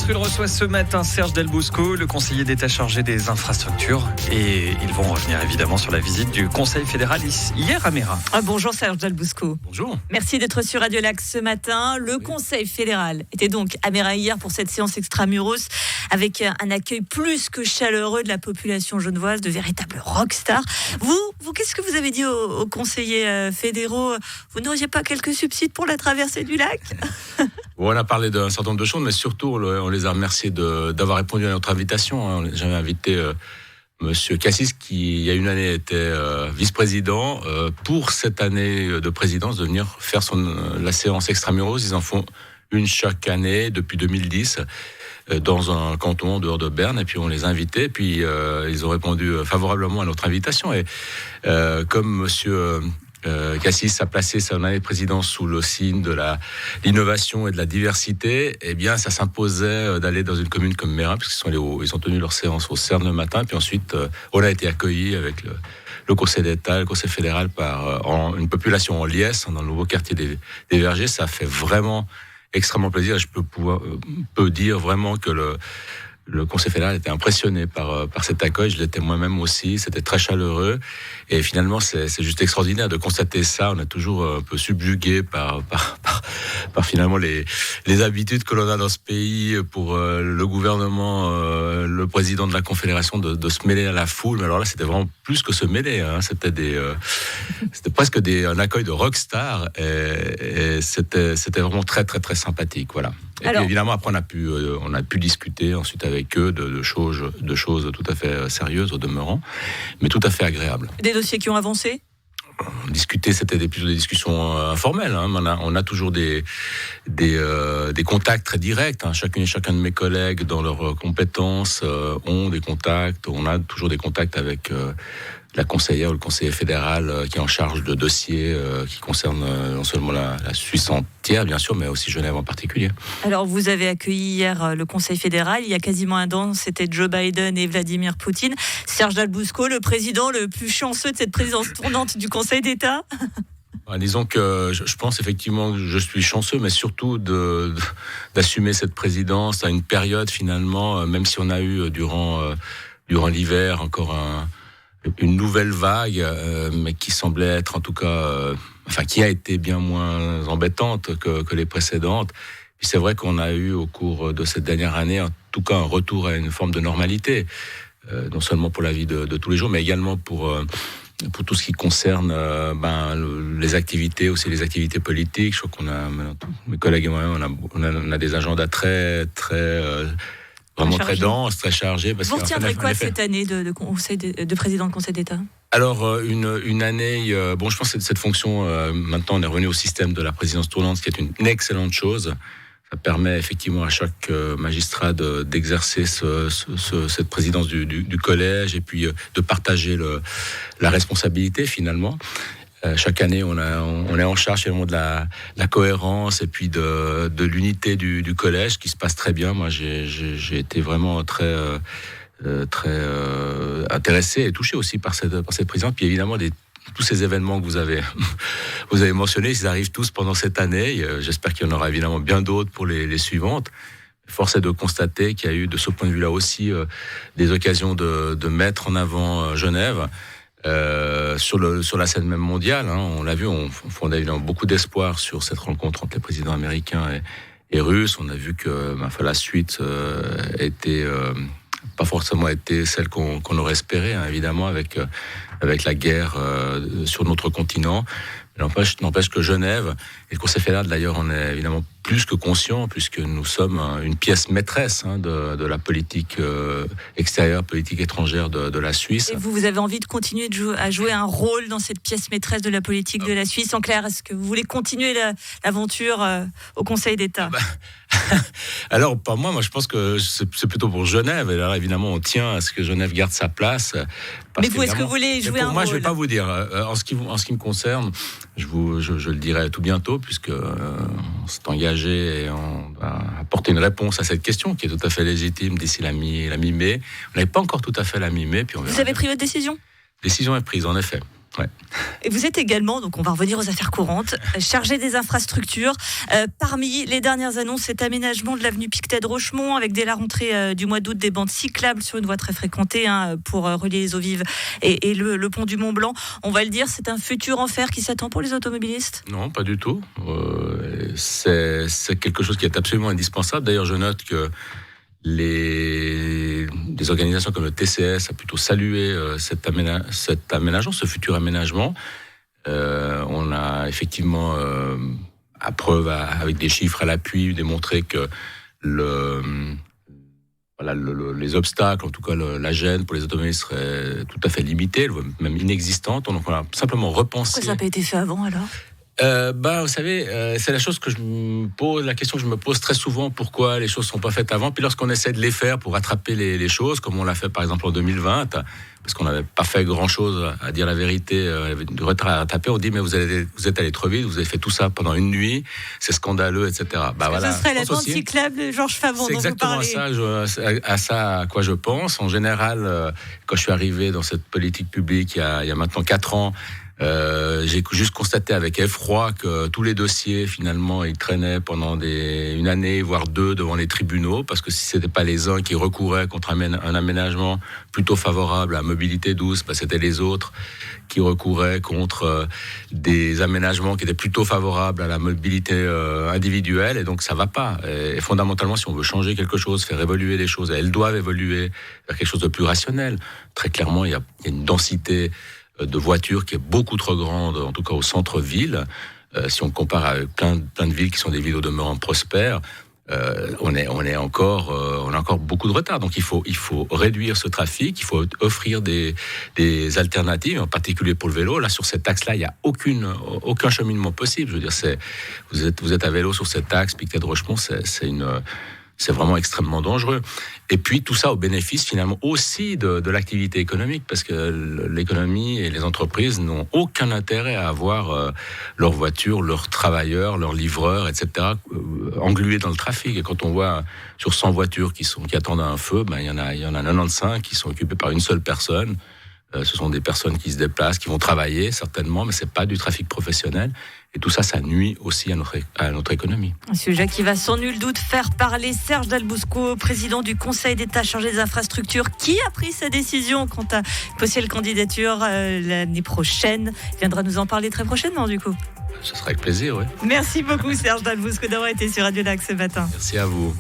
que le reçoit ce matin Serge Delbousco, le conseiller d'État chargé des infrastructures. Et ils vont revenir évidemment sur la visite du Conseil fédéral hier à Meyrin. Bonjour Serge Delbousco. Bonjour. Merci d'être sur Radio Lac ce matin. Le Conseil fédéral était donc à Meyrin hier pour cette séance extramuros avec un accueil plus que chaleureux de la population genevoise, de véritables rockstars. Vous, qu'est-ce que vous avez dit aux conseillers fédéraux ? Vous n'auriez pas quelques subsides pour la traversée du lac ? On a parlé d'un certain nombre de choses, mais surtout, on les a remerciés d'avoir répondu à notre invitation. J'avais invité Monsieur Cassis, qui, il y a une année, était vice-président, pour cette année de présidence, de venir faire la séance extramuros. Ils en font une chaque année depuis 2010, dans un canton en dehors de Berne. Et puis, on les a invités. Et puis, ils ont répondu favorablement à notre invitation. Et comme Monsieur Cassis a placé son année de présidence sous le signe de l'innovation et de la diversité, eh bien, ça s'imposait d'aller dans une commune comme Meyrin, puisqu'ils ils ont tenu leur séance au CERN le matin, puis ensuite, on a été accueillis avec le Conseil d'État, le Conseil fédéral, par une population en liesse, dans le nouveau quartier des Vergers. Ça fait vraiment extrêmement plaisir, et je peux dire vraiment que le Conseil fédéral était impressionné par cet accueil. Je l'étais moi-même aussi. C'était très chaleureux. Et finalement, c'est juste extraordinaire de constater ça. On est toujours un peu subjugué par finalement les habitudes que l'on a dans ce pays pour le gouvernement, le président de la Confédération de se mêler à la foule. Mais alors là, c'était vraiment plus que se mêler. C'était presque un accueil de rockstar. Et c'était vraiment très, très, très sympathique. Voilà. Et puis évidemment, après, on a pu discuter ensuite avec eux de choses tout à fait sérieuses au demeurant, mais tout à fait agréables. Des dossiers qui ont avancé ? Discuter, c'était plutôt des discussions informelles. On a toujours des contacts très directs. Chacun de mes collègues, dans leurs compétences, ont des contacts. On a toujours des contacts avec la conseillère ou le conseiller fédéral qui est en charge de dossiers qui concernent non seulement la Suisse entière, bien sûr, mais aussi Genève en particulier. Alors, vous avez accueilli hier le Conseil fédéral. Il y a quasiment un an, c'était Joe Biden et Vladimir Poutine. Serge Delbousco, le président le plus chanceux de cette présidence tournante du Conseil d'État. Disons que je pense effectivement que je suis chanceux, mais surtout d'assumer cette présidence à une période finalement, même si on a eu durant l'hiver encore une nouvelle vague, mais qui semblait être en tout cas, qui a été bien moins embêtante que les précédentes. Puis c'est vrai qu'on a eu au cours de cette dernière année, en tout cas, un retour à une forme de normalité, non seulement pour la vie de tous les jours, mais également pour tout ce qui concerne les activités, aussi les activités politiques. Je crois qu'on a, mes collègues et moi-même, on a des agendas très, très vraiment très dense, très chargé. Vous retiendrez quoi cette année de président de Conseil d'État ? Alors, une année, je pense que cette fonction, maintenant on est revenu au système de la présidence tournante, ce qui est une excellente chose. Ça permet effectivement à chaque magistrat d'exercer cette présidence du collège et puis de partager la responsabilité finalement. Chaque année, on est en charge finalement de la cohérence et puis de l'unité du collège qui se passe très bien. Moi, j'ai été vraiment très intéressé et touché aussi par cette présidence. Puis évidemment, tous ces événements que vous avez mentionnés, ils arrivent tous pendant cette année. J'espère qu'il y en aura évidemment bien d'autres pour les suivantes. Force est de constater qu'il y a eu de ce point de vue-là aussi des occasions de mettre en avant Genève. Sur la scène même mondiale, on l'a vu, on fonde évidemment beaucoup d'espoir sur cette rencontre entre les présidents américains et russes. On a vu que la suite était pas forcément été celle qu'on aurait espéré, évidemment, avec la guerre sur notre continent. N'empêche que Genève, et le Conseil fédéral d'ailleurs, on est évidemment plus que conscient, puisque nous sommes une pièce maîtresse de la politique extérieure, politique étrangère de la Suisse. Et vous avez envie de continuer à jouer un rôle dans cette pièce maîtresse de la politique de la Suisse. En clair, est-ce que vous voulez continuer l'aventure au Conseil d'État ? Alors, pas moi je pense que c'est plutôt pour Genève. Et là, évidemment, on tient à ce que Genève garde sa place. Mais vous, est-ce que vous voulez jouer un rôle ? Moi, je ne vais pas vous dire. En ce qui me concerne, je le dirai tout bientôt, puisque on s'est engagé et on va apporter une réponse à cette question qui est tout à fait légitime d'ici la mi-mai. On n'avait pas encore tout à fait la mi-mai. Puis on verra. Vous avez pris votre décision ? Décision est prise, en effet. Ouais. Et vous êtes également, donc on va revenir aux affaires courantes, chargé des infrastructures. Parmi les dernières annonces, cet aménagement de l'avenue Pictet de Rochemont, avec dès la rentrée du mois d'août des bandes cyclables sur une voie très fréquentée pour relier les eaux vives et le pont du Mont Blanc. On va le dire, c'est un futur enfer qui s'attend pour les automobilistes ? Non, pas du tout. C'est quelque chose qui est absolument indispensable. D'ailleurs, je note que des organisations comme le TCS a plutôt salué cet aménagement, ce futur aménagement. On a effectivement, à preuve, avec des chiffres à l'appui, démontré que les obstacles, en tout cas la gêne pour les automobilistes serait tout à fait limitée, même inexistante. Donc on a simplement repensé. Pourquoi ça n'a pas été fait avant alors ? Vous savez, c'est la chose que je me pose, la question que je me pose très souvent, pourquoi les choses ne sont pas faites avant. Puis lorsqu'on essaie de les faire pour rattraper les choses, comme on l'a fait par exemple en 2020, parce qu'on n'avait pas fait grand-chose, à dire la vérité, de retard à rattraper, on dit mais vous êtes allé trop vite, vous avez fait tout ça pendant une nuit, c'est scandaleux, etc. Ce serait la bande cyclable de Georges Favon dont vous parlez. C'est exactement ça à quoi je pense. En général, quand je suis arrivé dans cette politique publique il y a maintenant 4 ans, j'ai juste constaté avec effroi que tous les dossiers, finalement, ils traînaient pendant une année, voire 2, devant les tribunaux, parce que si c'était pas les uns qui recouraient contre un aménagement plutôt favorable à la mobilité douce, c'était les autres qui recouraient contre des aménagements qui étaient plutôt favorables à la mobilité individuelle, et donc ça va pas. Et fondamentalement, si on veut changer quelque chose, faire évoluer les choses, elles doivent évoluer vers quelque chose de plus rationnel. Très clairement, il y a une densité de voitures qui est beaucoup trop grande, en tout cas au centre-ville. Si on compare avec plein de villes qui sont des villes au demeurant prospères, on a encore beaucoup de retard. Donc il faut réduire ce trafic, il faut offrir des alternatives, en particulier pour le vélo. Là, sur cet axe-là, il n'y a aucun cheminement possible. Je veux dire, vous êtes à vélo sur cet axe, Pictet de Rochemont, c'est vraiment extrêmement dangereux. Et puis tout ça au bénéfice finalement aussi de l'activité économique, parce que l'économie et les entreprises n'ont aucun intérêt à avoir leurs voitures, leurs travailleurs, leurs livreurs, etc. Englués dans le trafic. Et quand on voit sur 100 voitures qui attendent un feu, il y en a 95 qui sont occupées par une seule personne. Ce sont des personnes qui se déplacent, qui vont travailler certainement, mais c'est pas du trafic professionnel. Et tout ça, ça nuit aussi à notre économie. Un sujet qui va sans nul doute faire parler Serge Dalbousco, président du Conseil d'État chargé des infrastructures, qui a pris sa décision quant à possible candidature l'année prochaine. Il viendra nous en parler très prochainement, du coup. Ce sera avec plaisir, oui. Merci beaucoup, Serge Dalbousco, d'avoir été sur Radio Lac ce matin. Merci à vous.